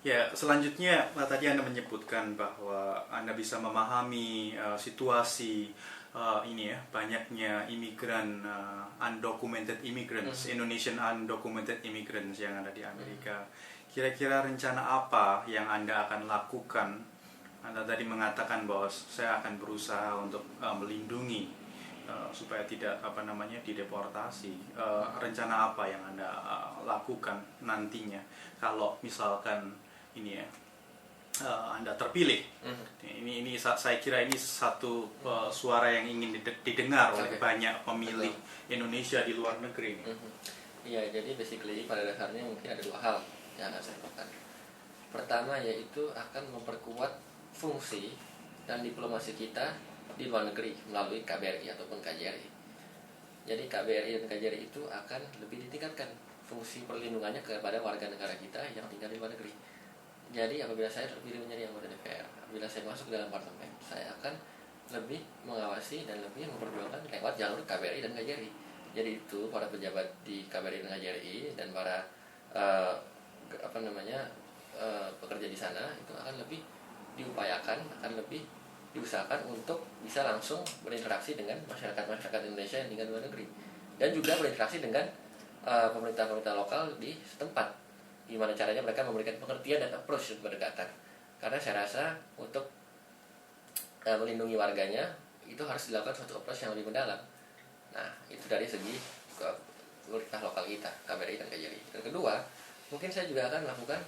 Ya, selanjutnya tadi Anda menyebutkan bahwa Anda bisa memahami situasi ini ya, banyaknya imigran undocumented immigrants, Indonesian undocumented immigrants yang ada di Amerika. Kira-kira rencana apa yang Anda akan lakukan? Anda tadi mengatakan bahwa saya akan berusaha untuk melindungi supaya tidak dideportasi. Rencana apa yang Anda lakukan nantinya kalau misalkan ini ya Anda terpilih? Ini saya kira ini satu suara yang ingin didengar oleh banyak pemilih Indonesia di luar negeri. Iya, jadi basically pada dasarnya mungkin ada dua hal yang akan saya lakukan. Pertama yaitu akan memperkuat fungsi dan diplomasi kita di luar negeri melalui KBRI ataupun KJRI. Jadi KBRI dan KJRI itu akan lebih ditingkatkan fungsi perlindungannya kepada warga negara kita yang tinggal di luar negeri. Jadi apabila saya terpilih menjadi anggota DPR, apabila saya masuk ke dalam parlemen, saya akan lebih mengawasi dan lebih memperjuangkan lewat jalur KBRI dan KJRI. Jadi itu para pejabat di KBRI dan KJRI dan para pekerja di sana itu akan lebih diupayakan, akan lebih diusahakan untuk bisa langsung berinteraksi dengan masyarakat Indonesia yang tinggal di luar negeri, dan juga berinteraksi dengan pemerintah-pemerintah lokal di setempat. Gimana caranya mereka memberikan pengertian dan approach pendekatan. Karena saya rasa untuk melindungi warganya itu harus dilakukan suatu approach yang lebih mendalam. Nah, itu dari segi pemerintah lokal kita, KBRI dan KJRI. Dan kedua, mungkin saya juga akan melakukan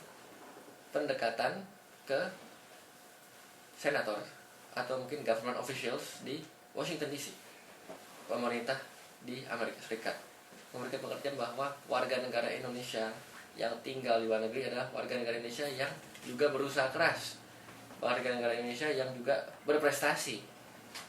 pendekatan ke senator atau mungkin government officials di Washington DC, pemerintah di Amerika Serikat, memberikan pengertian bahwa warga negara Indonesia yang tinggal di luar negeri adalah warga negara Indonesia yang juga berusaha keras, warga negara Indonesia yang juga berprestasi.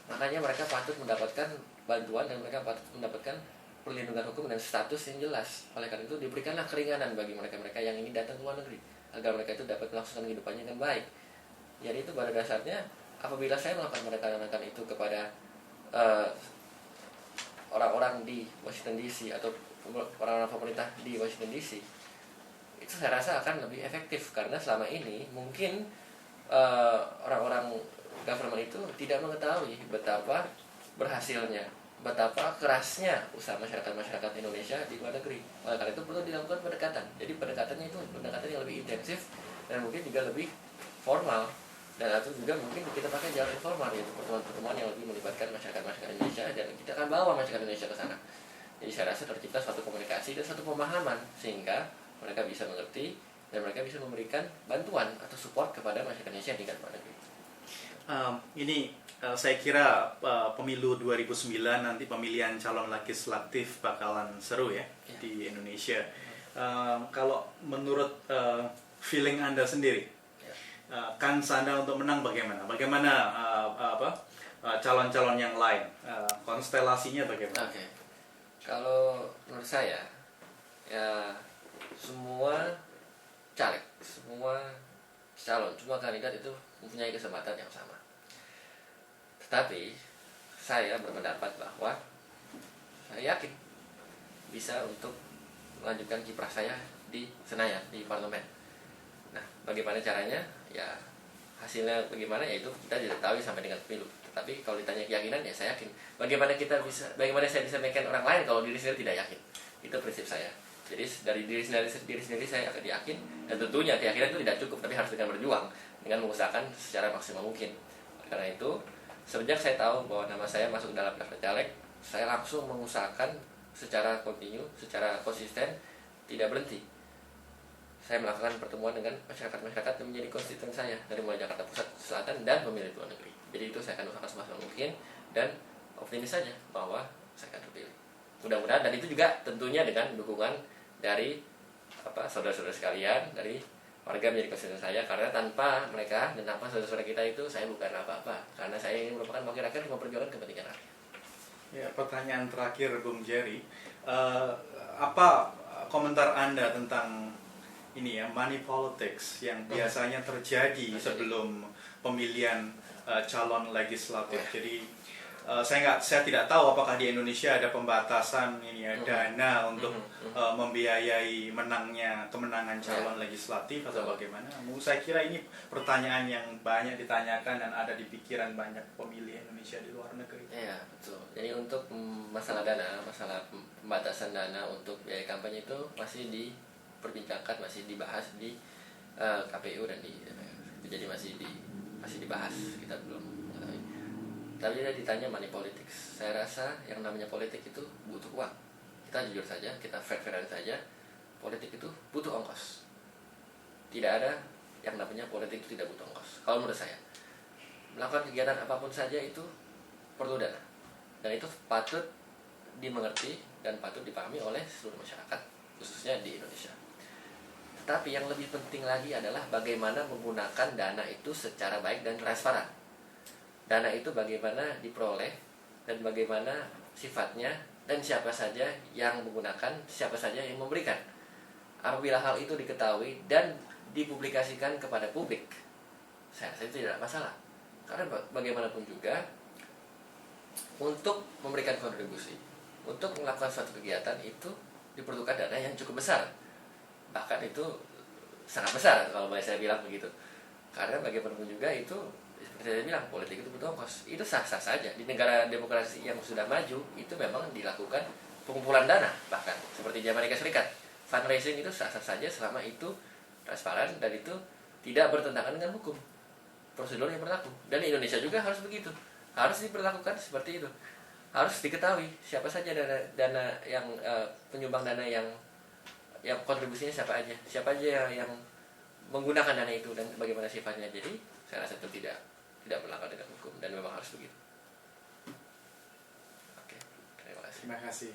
Makanya mereka patut mendapatkan bantuan dan mereka patut mendapatkan perlindungan hukum dan status yang jelas. Oleh karena itu diberikanlah keringanan bagi mereka-mereka yang ingin datang ke luar negeri agar mereka itu dapat melaksanakan kehidupannya dengan baik. Jadi itu pada dasarnya apabila saya melakukan pendekatan itu kepada orang-orang di Washington DC atau orang-orang pemerintah di Washington DC, itu saya rasa akan lebih efektif. Karena selama ini mungkin orang-orang government itu tidak mengetahui betapa berhasilnya, betapa kerasnya usaha masyarakat Indonesia di luar negeri. Oleh karena itu perlu dilakukan pendekatan. Jadi pendekatannya itu pendekatan yang lebih intensif dan mungkin juga lebih formal, dan atau juga mungkin kita pakai jalur informal, yaitu pertemuan-pertemuan yang lebih melibatkan masyarakat Indonesia, dan kita akan bawa masyarakat Indonesia ke sana. Jadi saya rasa tercipta suatu komunikasi dan suatu pemahaman sehingga mereka bisa mengerti dan mereka bisa memberikan bantuan atau support kepada masyarakat Indonesia yang tinggal di luar negeri. Saya kira pemilu 2009 nanti pemilihan calon legislatif bakalan seru ya di Indonesia. Kalau menurut feeling Anda sendiri, kans Anda untuk menang bagaimana? Bagaimana calon-calon yang lain? Konstelasinya bagaimana? Oke. Kalau menurut saya, ya semua caleg, semua calon, semua kandidat itu mempunyai kesempatan yang sama. Tetapi saya berpendapat bahwa saya yakin bisa untuk melanjutkan kiprah saya di Senayan, di parlemen. Nah, bagaimana caranya? Ya hasilnya bagaimana, ya itu kita tidak tahu sampai dengan pemilu. Tetapi kalau ditanya keyakinan, ya saya yakin. Bagaimana saya bisa meyakinkan orang lain kalau diri sendiri tidak yakin? Itu prinsip saya. Jadi dari diri sendiri saya akan yakin, dan tentunya keyakinan itu tidak cukup, tapi harus dengan berjuang, dengan mengusahakan secara maksimal mungkin. Karena itu semenjak saya tahu bahwa nama saya masuk dalam daftar caleg, saya langsung mengusahakan secara kontinu, secara konsisten, tidak berhenti. Saya melakukan pertemuan dengan masyarakat yang menjadi konstituen saya dari mulai Jakarta Pusat, Selatan, dan pemilih luar negeri. Jadi itu saya akan usahakan semaksimal mungkin dan optimis saja bahwa saya akan terpilih. Mudah-mudahan, dan itu juga tentunya dengan dukungan dari saudara-saudara sekalian, dari warga menjadi konstituen saya, karena tanpa mereka dan tanpa saudara-saudara kita itu saya bukan apa-apa, karena saya ini merupakan wakil rakyat yang memperjuangkan kepentingan rakyat. Ya, pertanyaan terakhir Bung Jerry, apa komentar Anda tentang ini ya, money politics yang biasanya terjadi sebelum pemilihan calon legislatif? Jadi saya tidak tahu apakah di Indonesia ada pembatasan ini ya, dana untuk membiayai kemenangan calon legislatif atau bagaimana. Saya kira ini pertanyaan yang banyak ditanyakan dan ada di pikiran banyak pemilih Indonesia di luar negeri. Iya, betul. Jadi untuk masalah dana, masalah pembatasan dana untuk biaya kampanye itu masih diperbincangkan, masih dibahas di KPU dan di DPR. Jadi masih dibahas, kita belum mengetahui. Tapi dia ditanya money politics. Saya rasa yang namanya politik itu butuh uang. Kita jujur saja, kita fair-fairan saja. Politik itu butuh ongkos. Tidak ada yang namanya politik itu tidak butuh ongkos. Kalau menurut saya, melakukan kegiatan apapun saja itu perlu dana. Dan itu patut dimengerti dan patut dipahami oleh seluruh masyarakat, khususnya di Indonesia. Tapi yang lebih penting lagi adalah bagaimana menggunakan dana itu secara baik dan transparan. Dana itu bagaimana diperoleh dan bagaimana sifatnya dan siapa saja yang menggunakan, siapa saja yang memberikan. Apabila hal itu diketahui dan dipublikasikan kepada publik, saya rasa itu tidak masalah. Karena bagaimanapun juga untuk memberikan kontribusi, untuk melakukan suatu kegiatan itu diperlukan dana yang cukup besar. Bahkan itu sangat besar kalau boleh saya bilang begitu. Karena bagaimanapun juga itu seperti saya bilang, politik itu butuh ongkos. Itu sah-sah saja. Di negara demokrasi yang sudah maju, itu memang dilakukan pengumpulan dana. Bahkan seperti di Amerika Serikat, fundraising itu sah-sah saja selama itu transparan dan itu tidak bertentangan dengan hukum, prosedur yang berlaku. Dan di Indonesia juga harus begitu. Harus diperlakukan seperti itu. Harus diketahui siapa saja dana yang penyumbang dana yang kontribusinya siapa aja yang menggunakan dana itu dan bagaimana sifatnya. Jadi saya rasa itu tidak berlaku dengan hukum dan memang harus begitu. Oke, terima kasih. Terima kasih.